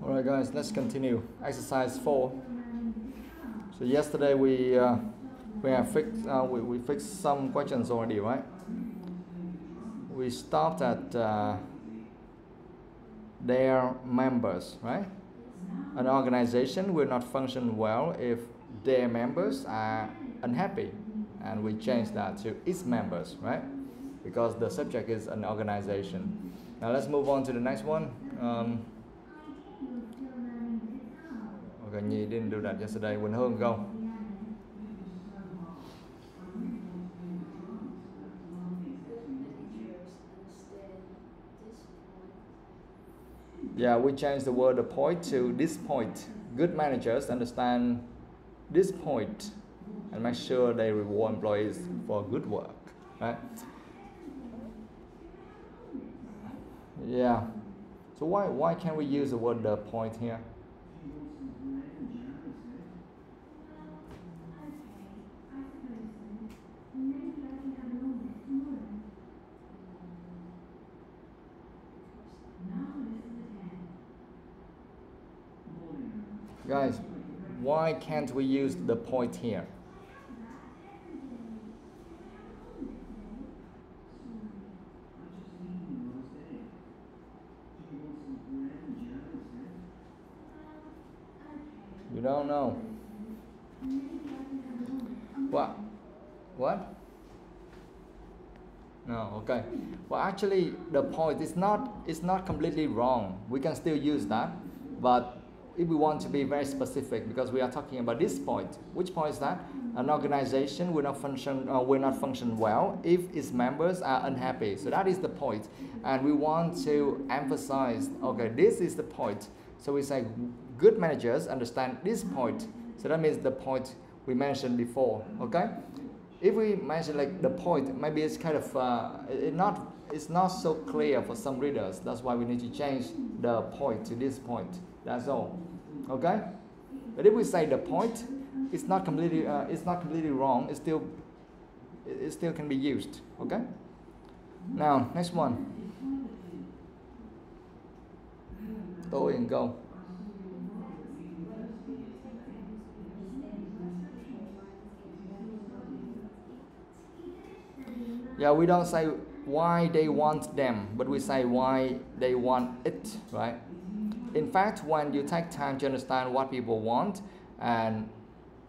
Alright guys, let's continue. Exercise 4. So yesterday we fixed some questions already, right? We stopped at their members, right? An organization will not function well if their members are unhappy, and we changed that to its members, right? Because the subject is an organization. Now let's move on to the next one. Okay, Nhi didn't do that yesterday. Quỳnh Hương, go. Yeah, we changed the word "the point" to "this point." Good managers understand this point and make sure they reward employees for good work, right? Yeah. So why can't we use the word "the point" here? Guys, why can't we use the point here? You don't know. What? What? No, okay. Well, actually, the point is not completely wrong. We can still use that, but if we want to be very specific, because we are talking about this point. Which point is that? An organization will not function well if its members are unhappy. So that is the point, and we want to emphasize. Okay, this is the point. So we say good managers understand this point. So that means the point we mentioned before. Okay. If we mention like the point, maybe it's kind of it's not so clear for some readers. That's why we need to change the point to this point. That's all. Okay. But if we say the point, it's not completely wrong. It still can be used. Okay. Now next one. TOEIC and go. Yeah, we don't say why they want them, but we say why they want it, right? In fact, when you take time to understand what people want and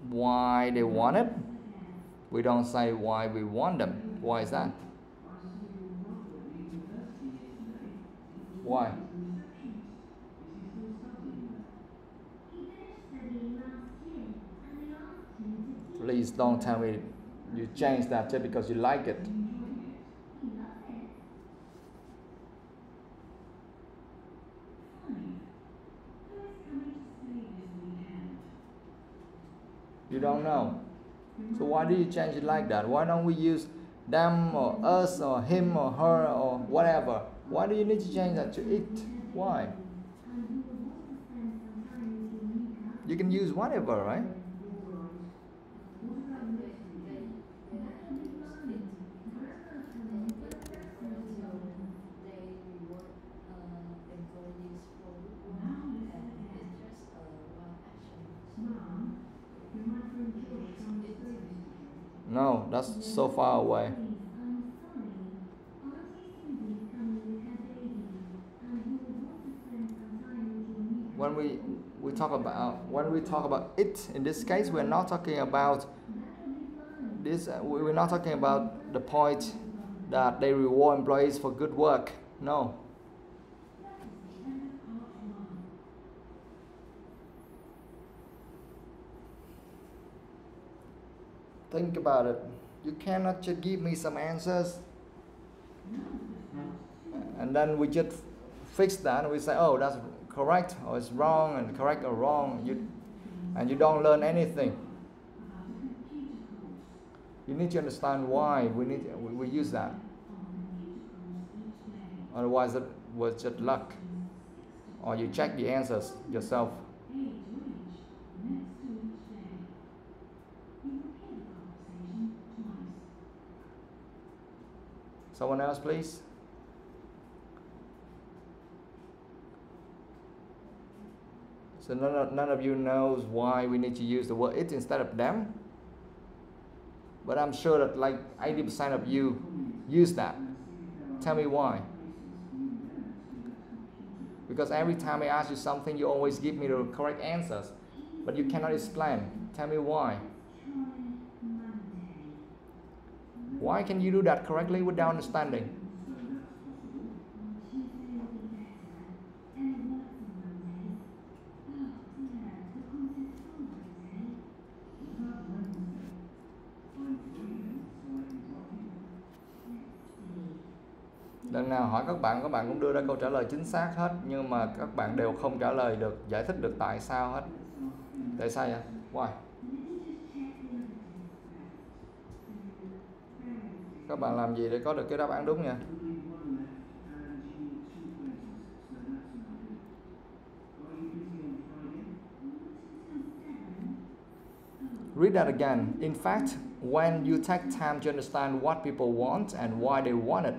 why they want it, we don't say why we want them. Why is that? Why? Please don't tell me you changed that just because you like it. You don't know. So why do you change it like that? Why don't we use them or us or him or her or whatever? Why do you need to change that to it? Why? You can use whatever, right? No, that's so far away. When we talk about it, in this case, we're not talking about this. We're not talking about the point that they reward employees for good work. No. Think about it. You cannot just give me some answers and then we just fix that and we say, oh, that's correct or it's wrong, and correct or wrong, you don't learn anything. You need to understand why we use that. Otherwise it was just luck. Or you check the answers yourself. Someone else, please. So none of you knows why we need to use the word it instead of them. But I'm sure that like 80% of you use that. Tell me why. Because every time I ask you something, you always give me the correct answers. But you cannot explain. Tell me why. Why can you do that correctly without understanding? Lần nào hỏi các bạn cũng đưa ra câu trả lời chính xác hết, nhưng mà các bạn đều không trả lời được, giải thích được tại sao hết. Tại sao vậy? Why? Các bạn làm gì để có được cái đáp án đúng nha? Read that again. In fact, when you take time to understand what people want and why they want it,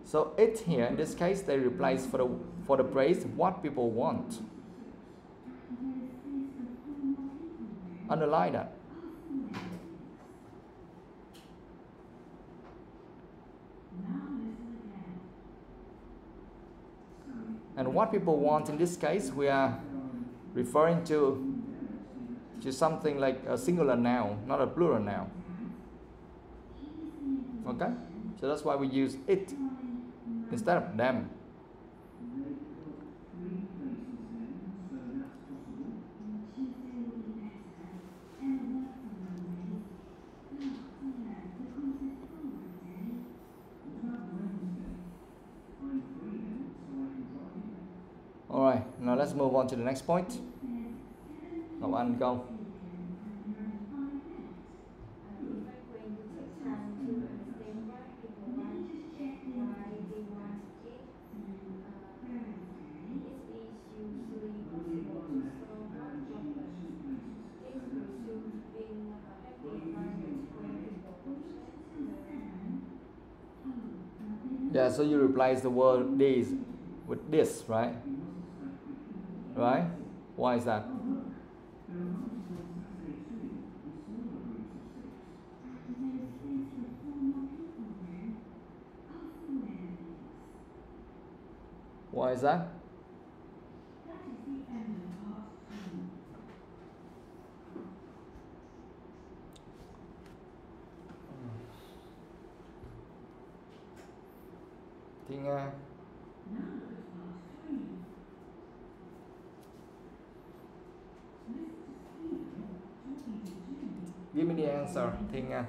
so it here, in this case, they replace for the phrase what people want. Underline that. And what people want, in this case, we are referring to something like a singular noun, not a plural noun. Okay? So that's why we use it instead of them. Alright, now let's move on to the next point. Ngọc Anh, go. Yeah, so you replace the word these with this, right? Right? Why is that? Why is that? Thiên Nga. Give me the answer, Thiên Nga.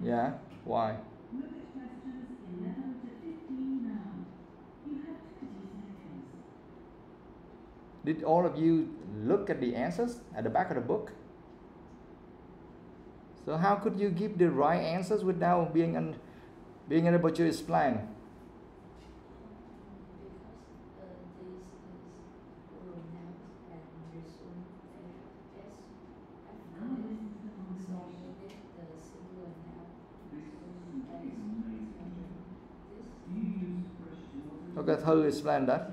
Yeah, why? Did all of you look at the answers at the back of the book? So how could you give the right answers without being able to explain? Okay, Thư, explain that.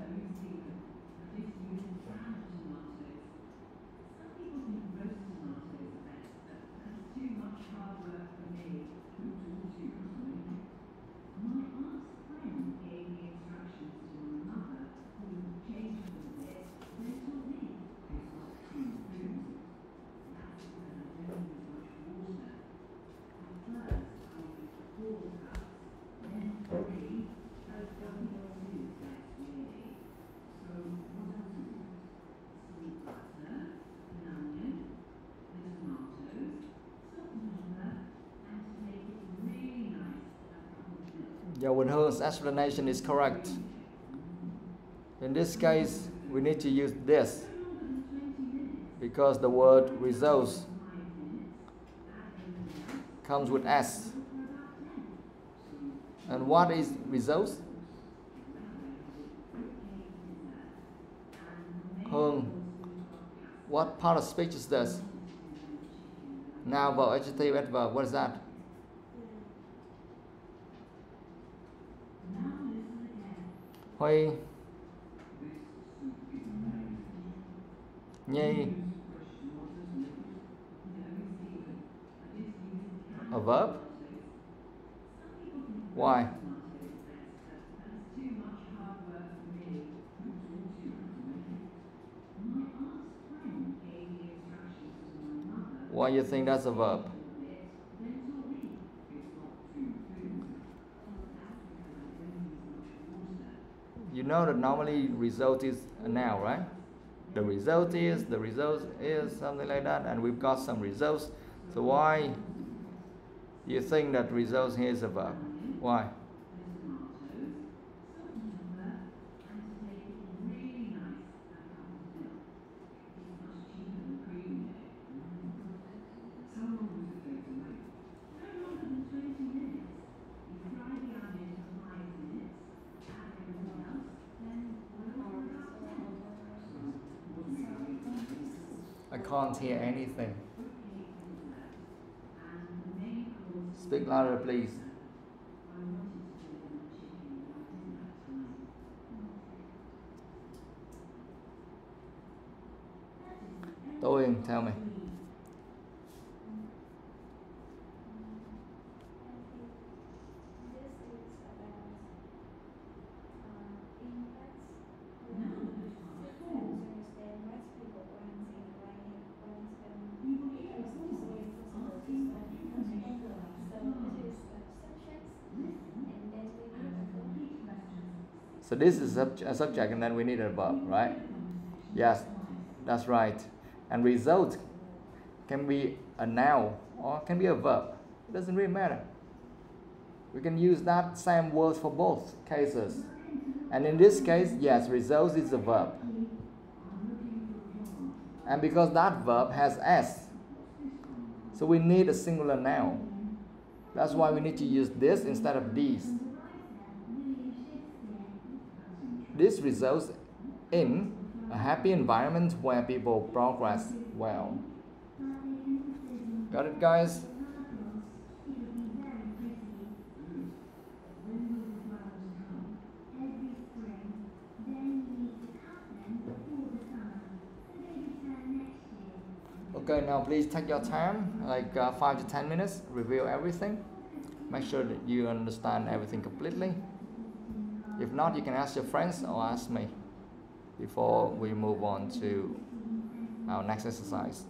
Giao Quỳnh Hương explanation is correct. In this case, we need to use this because the word results comes with S. And what is results? Hương, what part of speech is this? Noun, verb, adjective, adverb. What is that? Huy, Nhi. A verb? Why? Why you think that's a verb? You know that normally result is a noun, right? The result is, something like that, and we've got some results. So why you think that result here is a verb? Why? I can't hear anything. Speak louder, please. TOEIC, tell me. So this is a subject and then we need a verb, right? Yes, that's right. And result can be a noun or can be a verb. It doesn't really matter. We can use that same word for both cases. And in this case, yes, result is a verb. And because that verb has S, so we need a singular noun. That's why we need to use this instead of these. This results in a happy environment where people progress well. Got it, guys? Okay, now please take your time, like 5 to 10 minutes, review everything. Make sure that you understand everything completely. If not, you can ask your friends or ask me before we move on to our next exercise.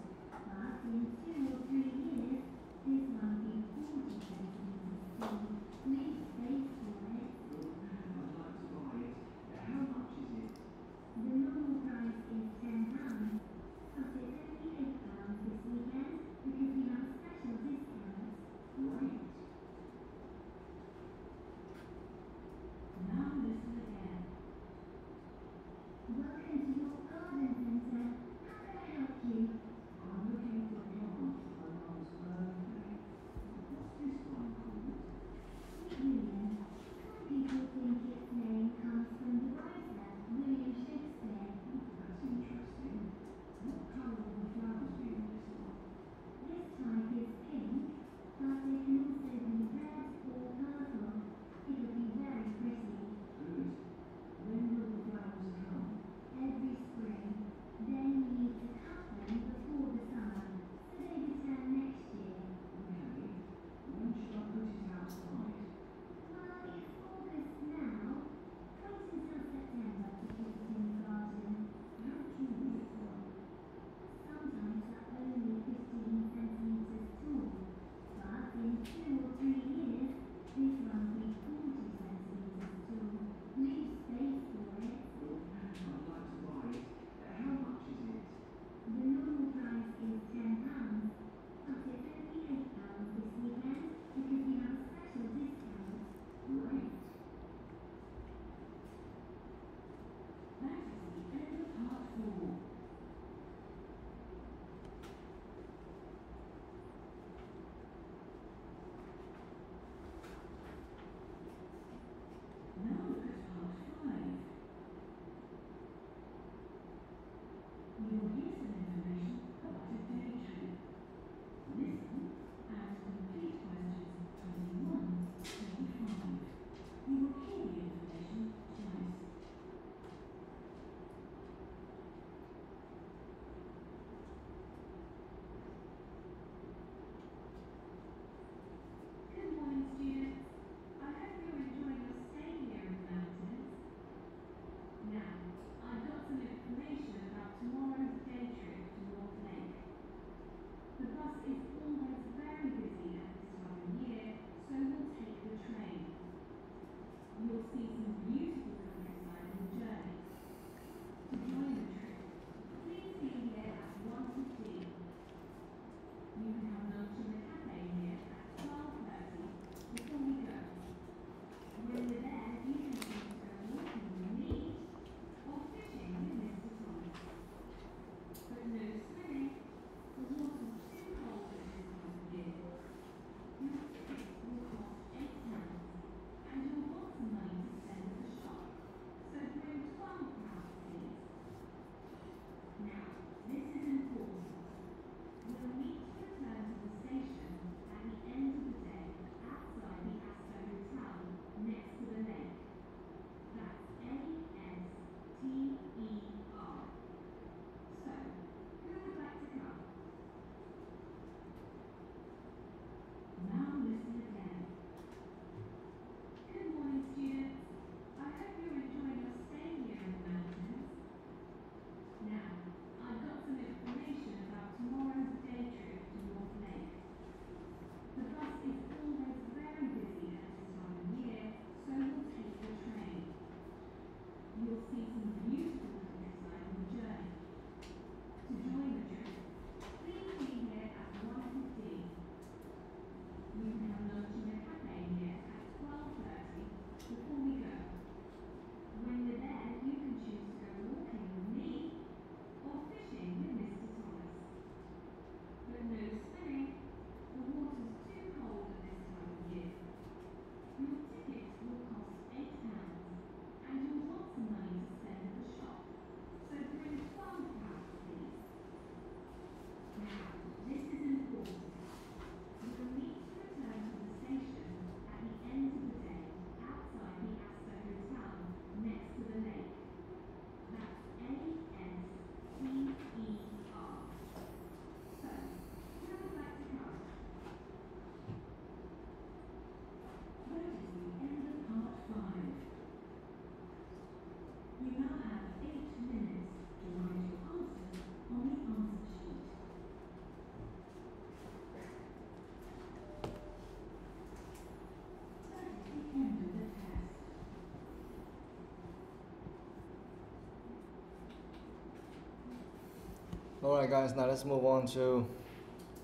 Alright guys, now let's move on to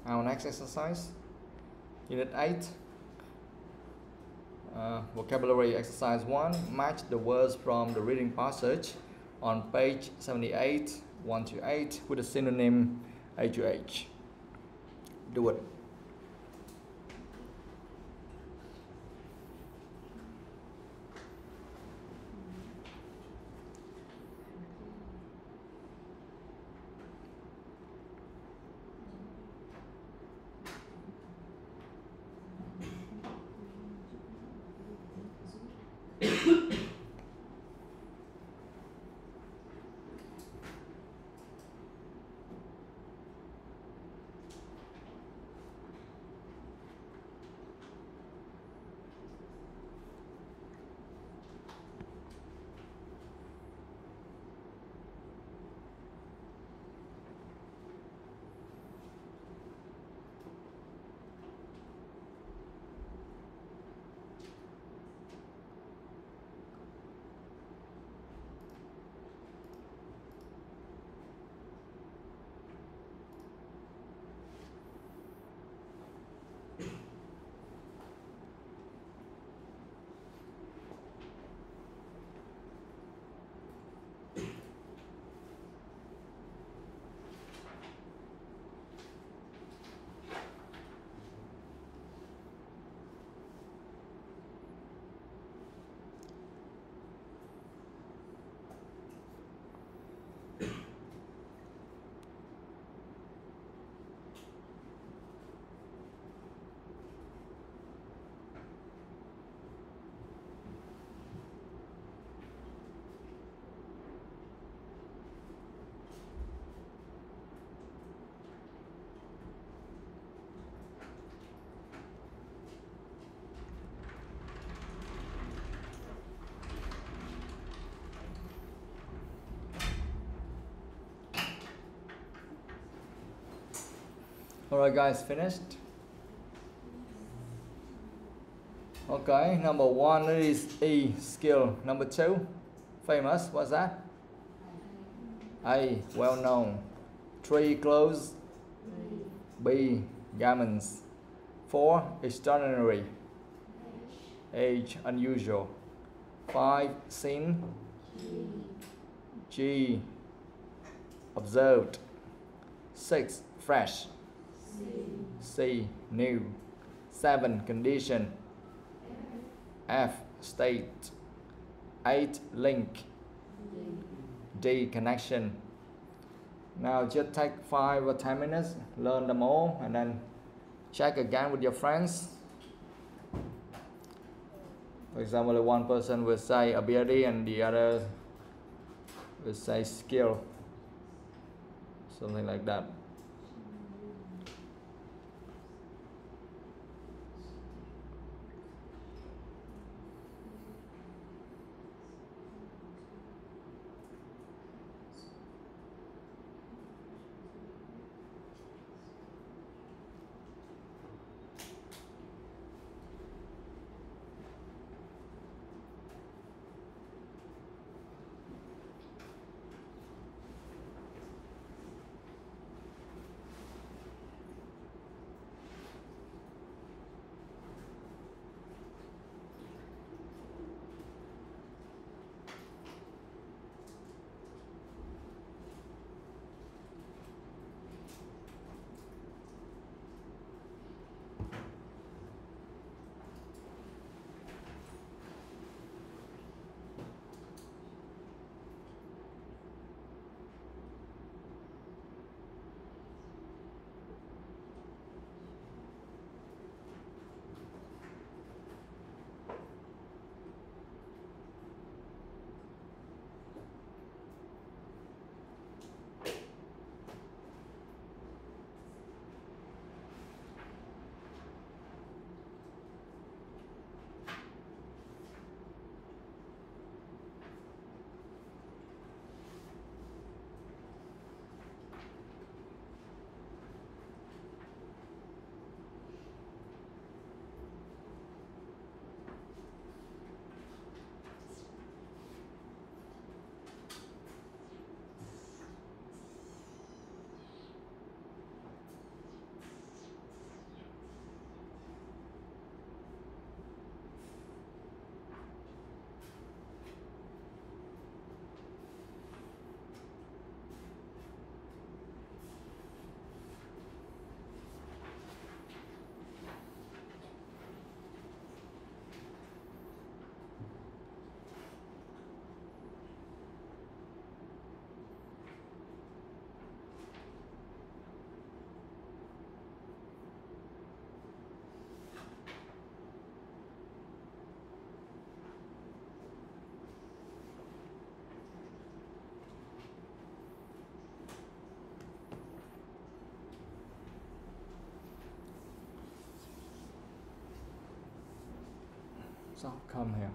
our next exercise. Unit 8. Vocabulary exercise 1. Match the words from the reading passage on page 78, 1 to 8 with a synonym A to H. Do it. Alright guys, finished? Okay, number 1 is E, skill. Number 2, famous, what's that? A, well known. 3, clothes. B, garments. 4, extraordinary. H, unusual. 5, seen. G, observed. 6, fresh. C, new. 7, condition. F, state. 8, link. D, connection. Now just take 5 or 10 minutes, learn them all, and then check again with your friends. For example, one person will say ability and the other will say skill, something like that. So come here.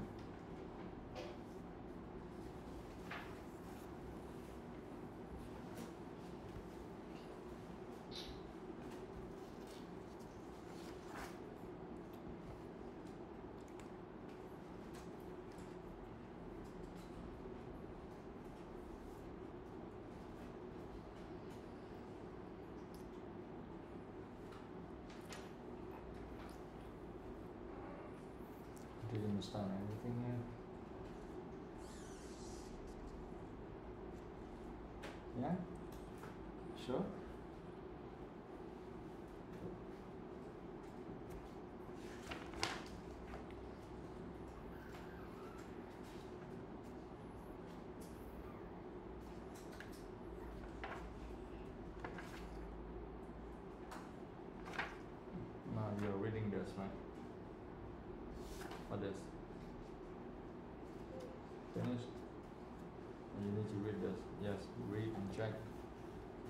Do you understand everything here? Yeah? Sure? Now you're reading this, right? What is? Finished? And you need to read this. Yes, read and check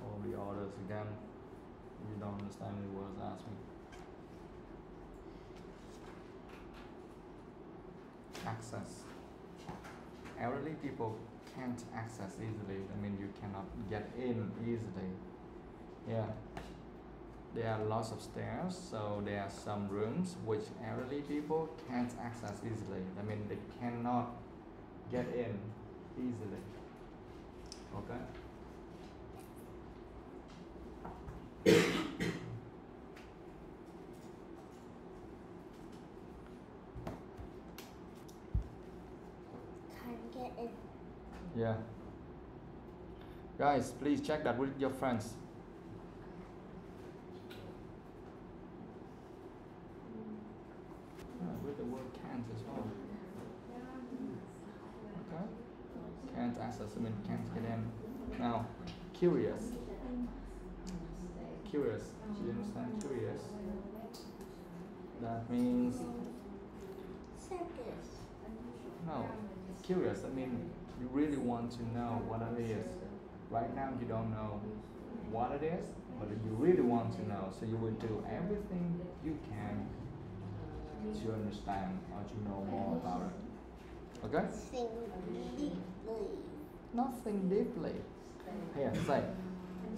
all the orders again. If you don't understand any words, ask me. Access. Elderly people can't access easily. I mean, you cannot get in easily. Yeah. There are lots of stairs, so there are some rooms which elderly people can't access easily. I mean, they cannot get in easily. Okay? Can't get in. Yeah. Guys, please check that with your friends. With the word can't as well. Okay? Can't access, I mean can't get in. Now, curious. Curious. Do you understand curious? That means Circus. no. Curious, I mean you really want to know what it is. Right now you don't know what it is, but you really want to know, so you will do everything you can to understand or to know more about it. Okay? Think deeply. Nothing deeply. Here, say.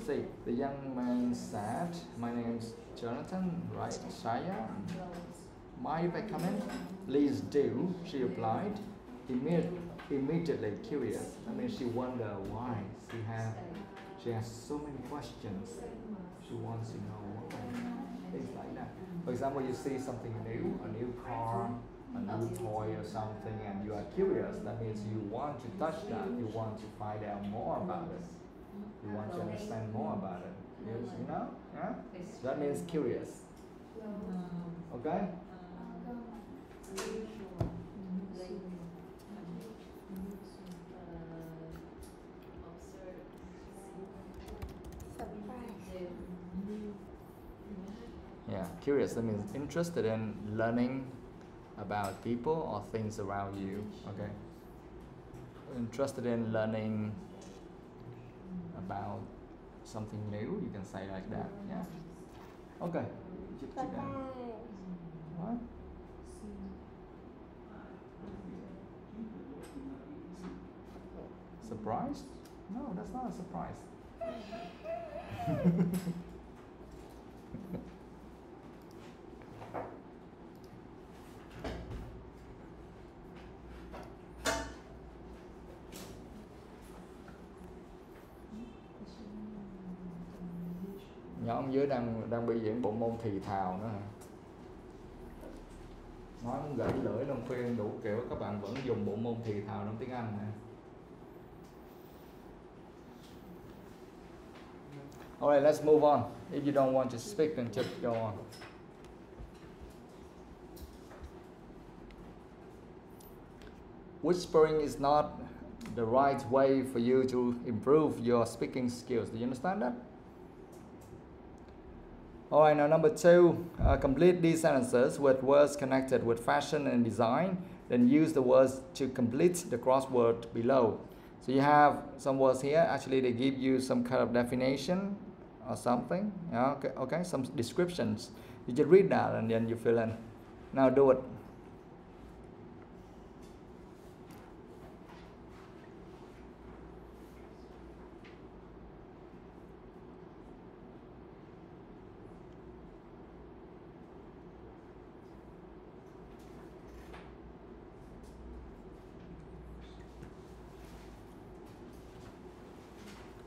See, the young man said, my name's Jonathan, right? Shaya. Mind if I come in? Please do, she replied, immediately curious. I mean, she wondered why. She has so many questions. She wants to know why. Things like that. For example, you see something new, a new car, a new toy or something, and you are curious. That means you want to touch that. You want to find out more about it. You want to understand more about it. You know? Yeah? That means curious. Okay? Yeah, curious, that means interested in learning about people or things around you. Okay. Interested in learning about something new, you can say like that. Yeah. Okay. What? Surprised? No, that's not a surprise. Nhóm dưới đang biểu diễn bộ môn thì thào nữa hả? Nói muốn gãy lưỡi long khuyên đủ kiểu, các bạn vẫn dùng bộ môn thì thào trong tiếng Anh nè. Alright, let's move on. If you don't want to speak, then just go on. Whispering is not the right way for you to improve your speaking skills. Do you understand that? Alright, now number 2, complete these sentences with words connected with fashion and design. Then use the words to complete the crossword below. So you have some words here. Actually, they give you some kind of definition or something. Yeah, okay, some descriptions. You just read that and then you fill in. Now do it.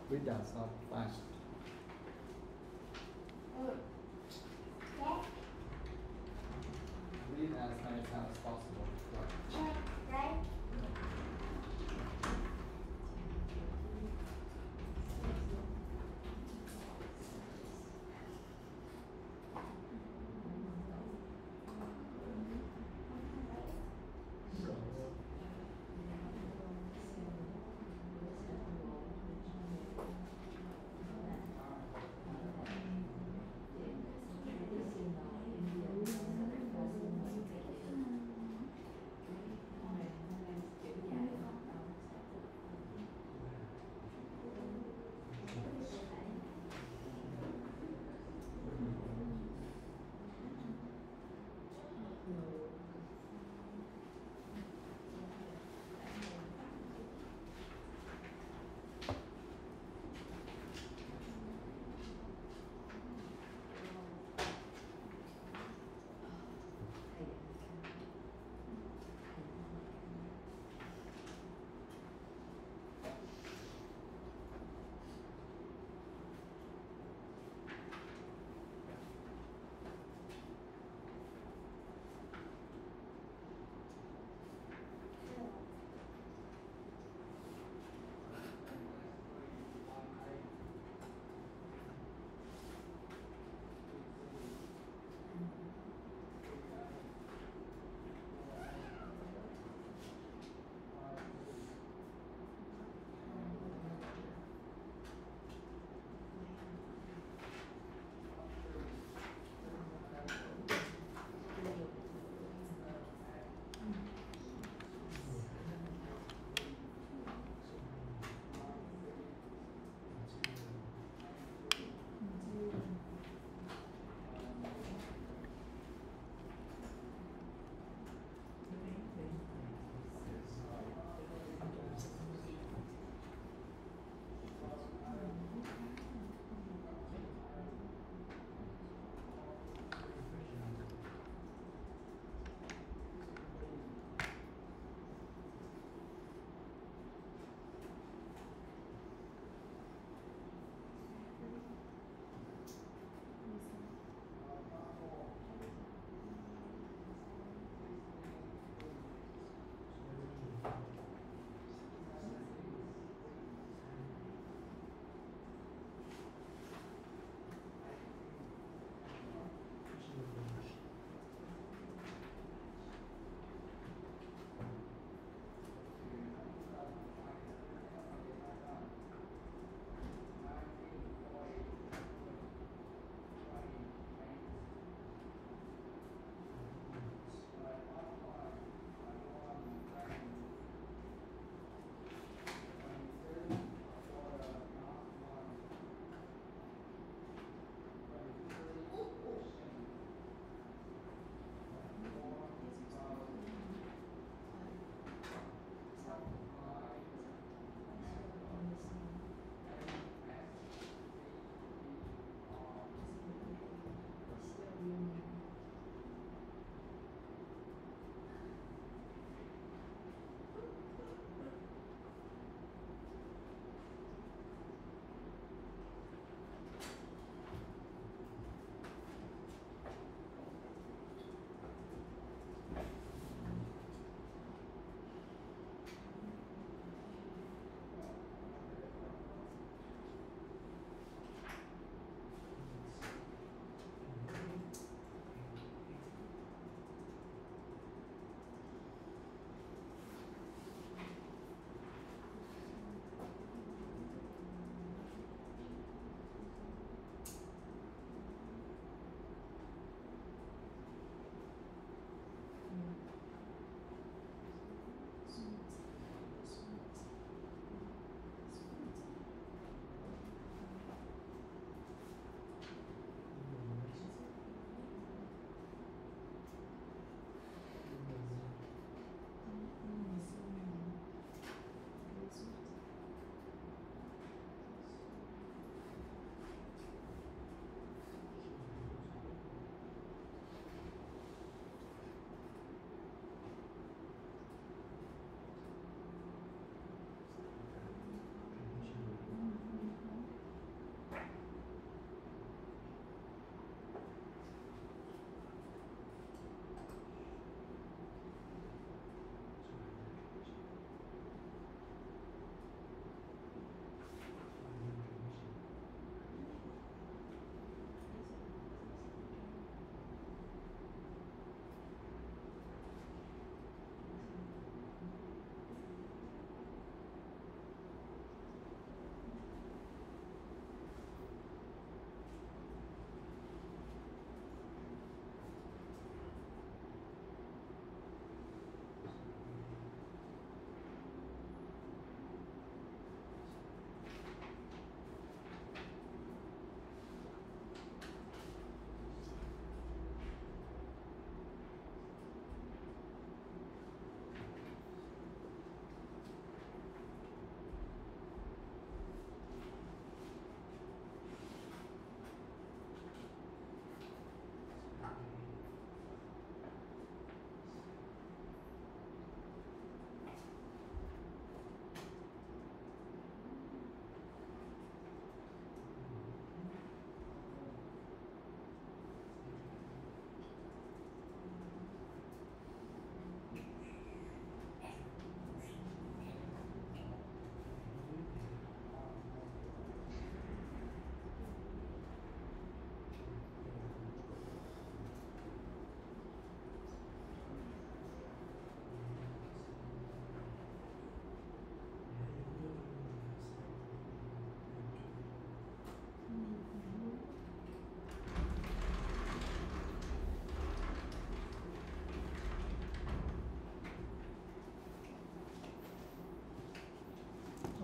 Read that stuff fast. Yes. Read as many times as possible. Right. Right.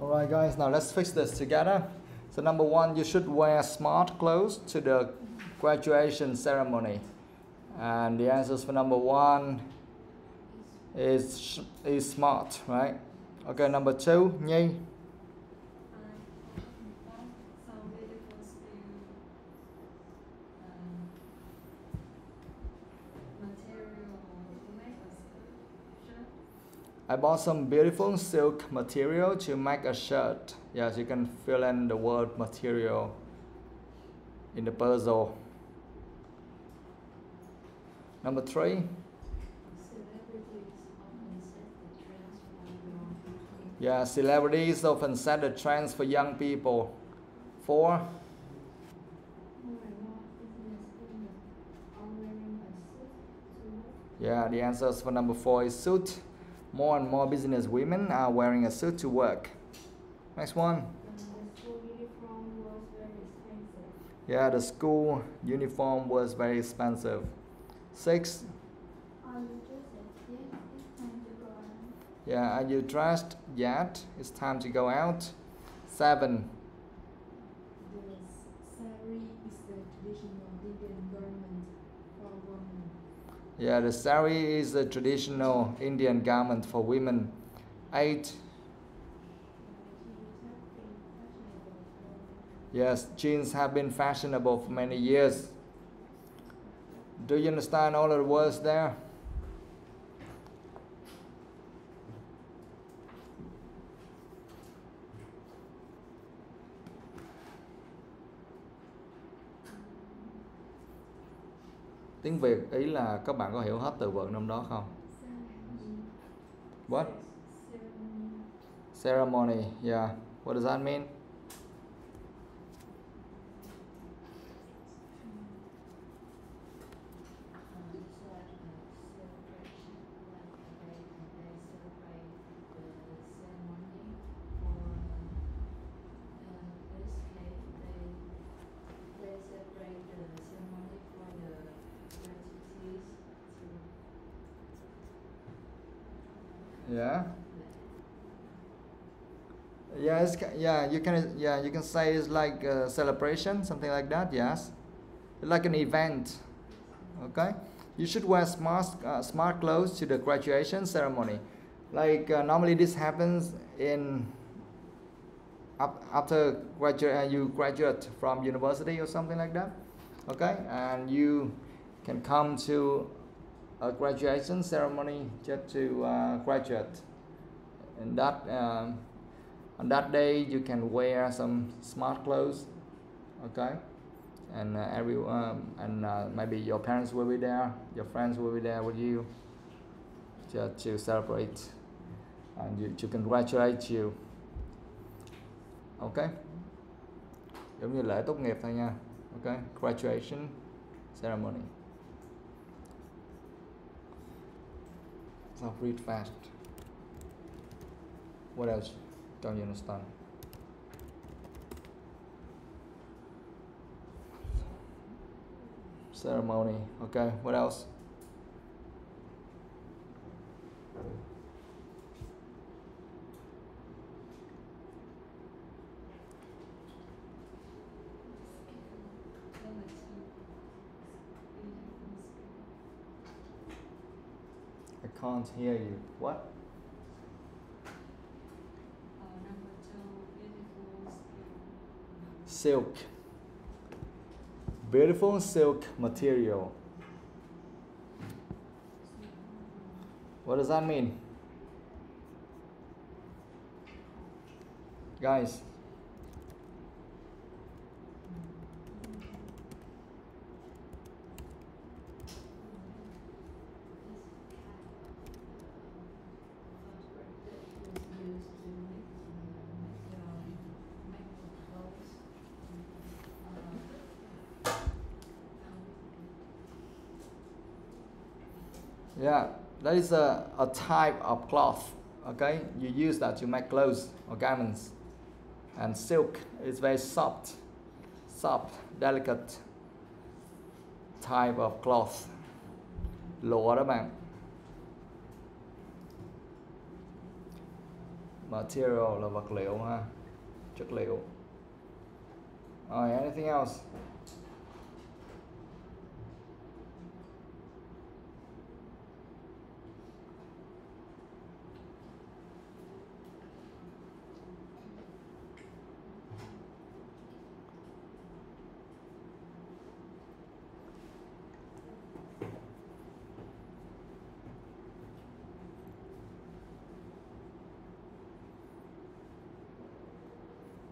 Alright guys, now let's fix this together. So number one, you should wear smart clothes to the graduation ceremony. And the answers for number one is smart, right? Okay, number two, Nhi. I bought some beautiful silk material to make a shirt. Yes, you can fill in the word material in the puzzle. Number three. Yeah, celebrities often set the trends for young people. Four. Yeah, the answers for number four is suit. More and more business women are wearing a suit to work. Next one. Yeah, the school uniform was very expensive. Six. Yeah, are you dressed yet? It's time to go out. Seven. Yeah, the sari is a traditional Indian garment for women. 8. Yes, jeans have been fashionable for many years. Do you understand all of the words there? Tiếng Việt ý là các bạn có hiểu hết từ vựng trong đó không? What? Ceremony, yeah. What does that mean? Yeah. You can say it's like a celebration, something like that. Yes, like an event. Okay, you should wear smart clothes to the graduation ceremony. Like normally this happens in after you graduate from university or something like that. Okay, and you can come to a graduation ceremony just to graduate. And that on that day you can wear some smart clothes, okay, and maybe your parents will be there, your friends will be there with you just to celebrate and to congratulate you. Okay, giống như lễ tốt nghiệp thôi nha. Okay, graduation ceremony. So read fast. What else don't you understand? Ceremony. Okay, what else? I can't hear you. What? Silk. Beautiful silk material. What does that mean? Guys. Yeah, that is a type of cloth, okay? You use that to make clothes or garments. And silk is very soft, delicate type of cloth. Lụa đó bạn. Material là vật liệu ha, chất liệu. Anything else?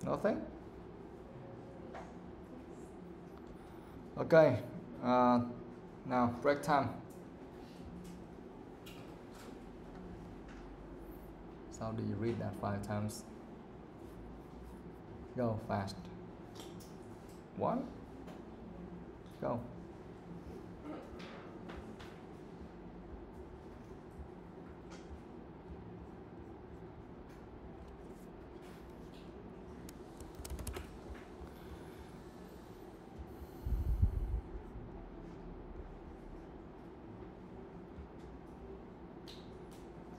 Nothing? Okay, now break time. So how do you read that 5 times? Go fast. 1. Go.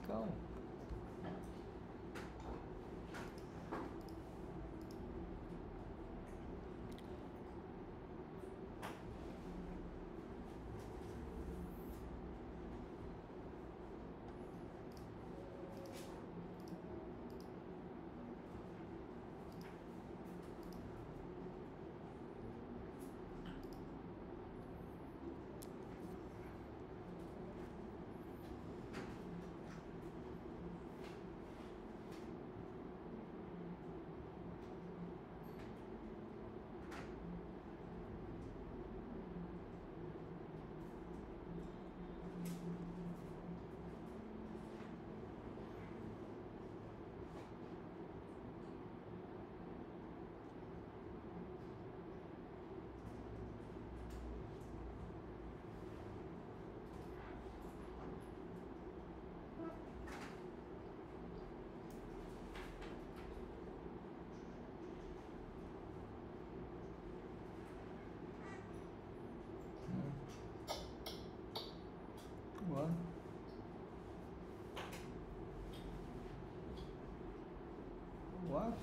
Go. What? What?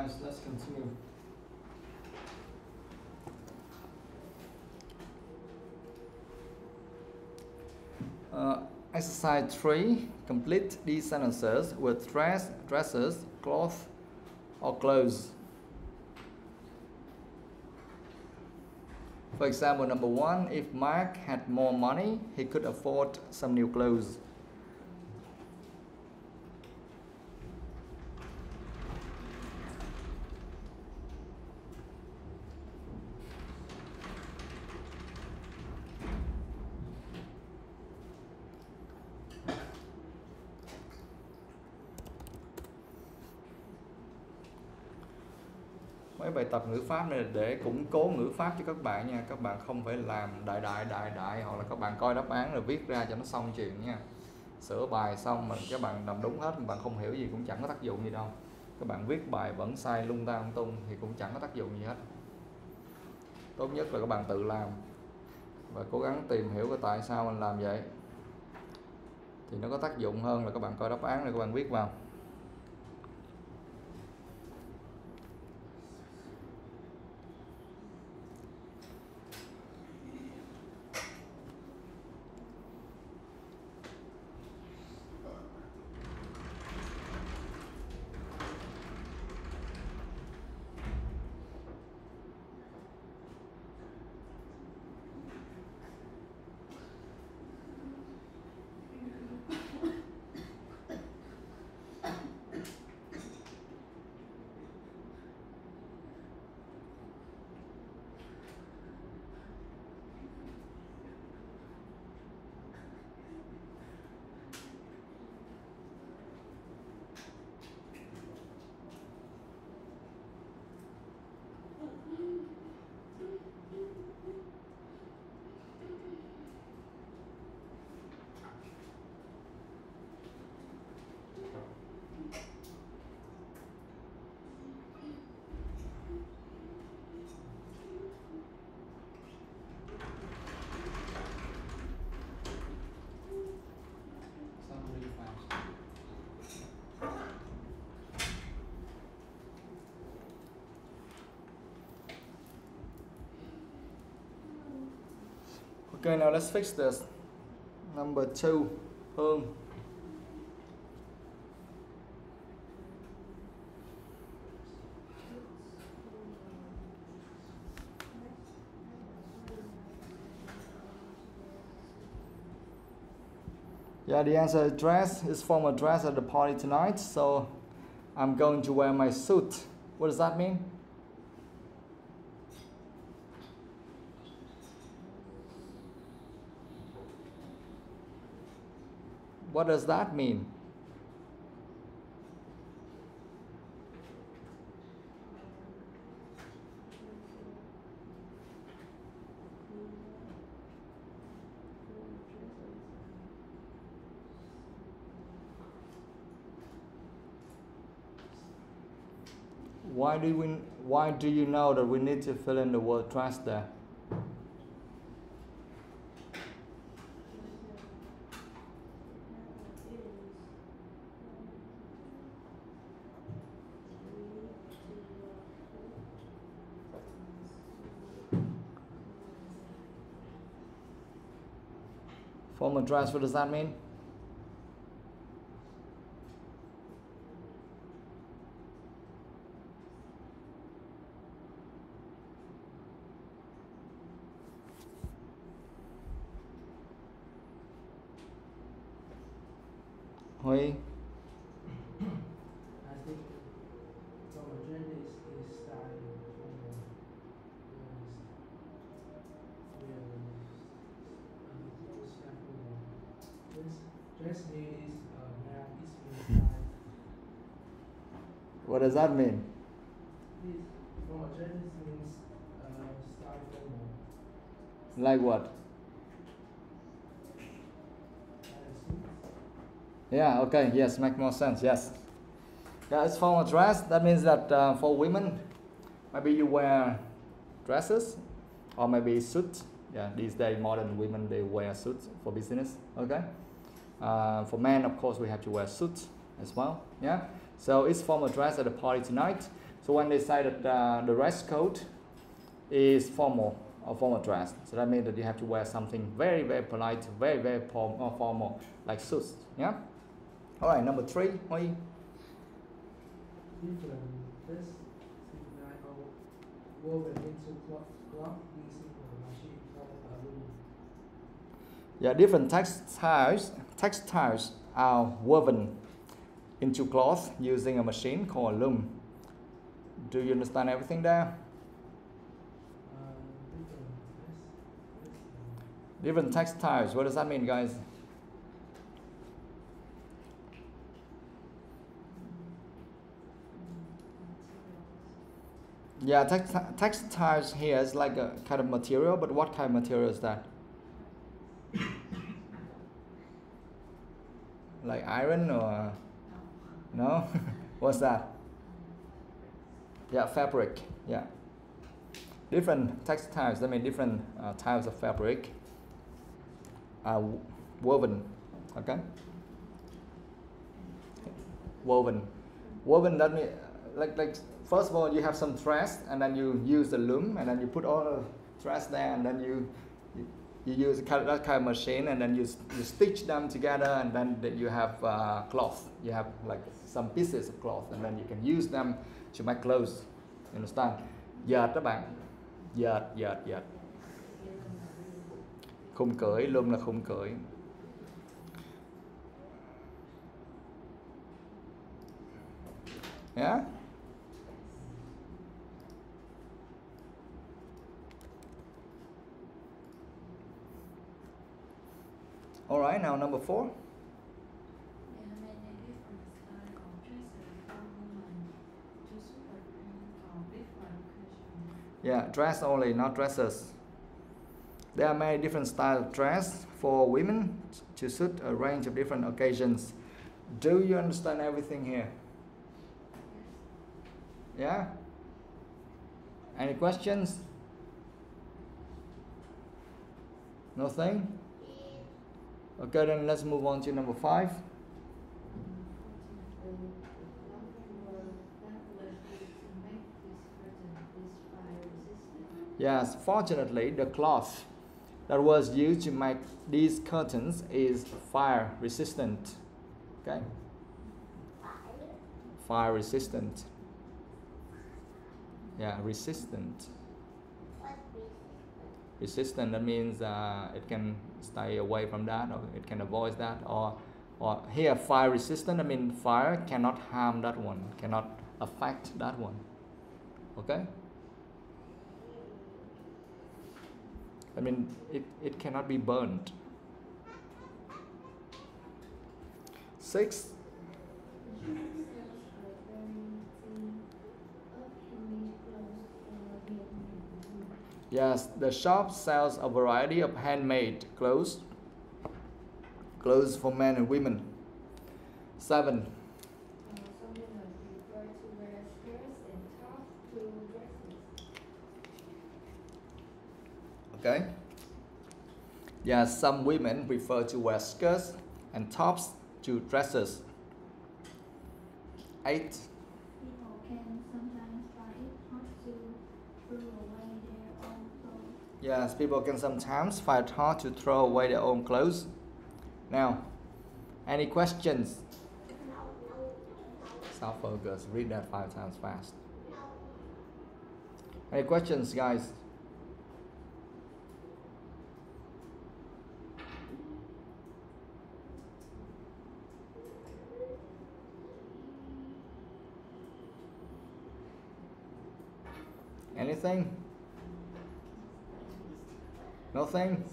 guys, let's continue. Exercise 3. Complete these sentences with dresses, cloth, or clothes. For example, number 1, if Mark had more money, he could afford some new clothes. Mấy bài tập ngữ pháp này để củng cố ngữ pháp cho các bạn nha. Các bạn không phải làm đại hoặc là các bạn coi đáp án rồi viết ra cho nó xong chuyện nha. Sửa bài xong mà các bạn làm đúng hết mà bạn không hiểu gì cũng chẳng có tác dụng gì đâu. Các bạn viết bài vẫn sai lung ta lung tung thì cũng chẳng có tác dụng gì hết. Tốt nhất là các bạn tự làm và cố gắng tìm hiểu cái tại sao mình làm vậy thì nó có tác dụng hơn là các bạn coi đáp án rồi các bạn viết vào. Okay, now let's fix this. Number 2, Hương. Yeah, the answer is dress is formal dress at the party tonight, so I'm going to wear my suit. What does that mean? What does that mean? Why do you know that we need to fill in the word dress there? Formal dress, what does that mean? Huy? I think formal dress is style dress means What does that mean? Formal dress means style formal. Like what? Yeah, okay, yes, make more sense, yes. Yeah, it's formal dress. That means that for women, maybe you wear dresses or maybe suits. Yeah, these days modern women, they wear suits for business, okay? For men, of course, we have to wear suits as well, yeah? So it's formal dress at a party tonight. So when they say that the dress code is formal or formal dress, so that means that you have to wear something very, very polite, very, very formal, like suits. Yeah. All right. Number 3. Oi. Different dress signal or woven into cloth using a machine called a loom. Yeah, different textiles are woven into cloth using a machine called a loom. Do you understand everything there? Different textiles. What does that mean, guys? Yeah, textiles here is like a kind of material, but what kind of material is that? Like iron or no? What's that? Yeah, fabric. Yeah, different textiles. I mean, different types of fabric are woven. Okay. Woven. That means like first of all you have some threads, and then you use the loom, and then you put all the threads there, and then you use that kind of machine, and then you stitch them together, and then you have cloth. You have like some pieces of cloth, and then you can use them to make clothes. You understand? Dệt các bạn. Dệt. Khung cởi, loom là khung cởi. Yeah? All right, now number 4. Yeah, dress only, not dresses. There are many different styles of dress for women to suit a range of different occasions. Do you understand everything here? Yeah? Any questions? Nothing? Okay, then let's move on to number 5. Yes, fortunately, the cloth that was used to make these curtains is fire resistant. Okay? Fire resistant. Yeah, resistant. Resistant, that means it can stay away from that, or it can avoid that, or here fire resistant, I mean fire cannot harm that one, cannot affect that one. Okay? I mean it cannot be burned. 6. Yes, the shop sells a variety of handmade clothes for men and women. 7. Okay. Yeah, some women prefer to wear skirts and tops to dresses. 8. Yes, people can sometimes find it hard to throw away their own clothes. Now, any questions? Self-focus. Read that 5 times fast. Any questions, guys? Anything? Nothing?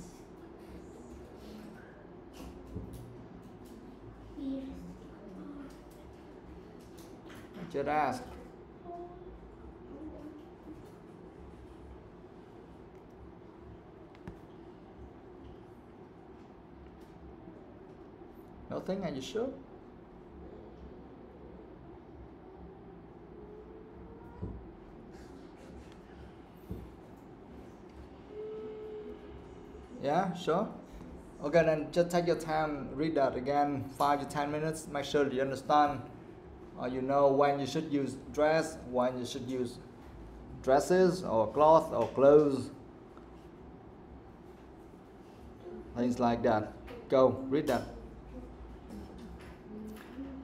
Just ask. Nothing? Are you sure? Yeah, sure. Okay, then just take your time, read that again, 5 to 10 minutes. Make sure you understand You know when you should use dress, when you should use dresses or cloth or clothes, things like that. Go read that.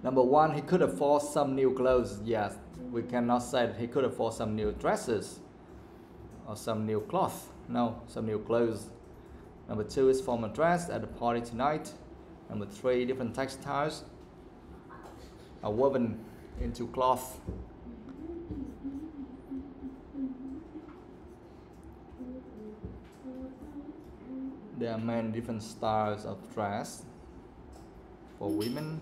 Number one, he could afford some new clothes. Yes, we cannot say that he could afford some new dresses or some new cloth. No, some new clothes. Number two is formal dress at the party tonight. Number three, different textiles are woven into cloth. There are many different styles of dress for women.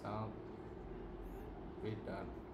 So read that.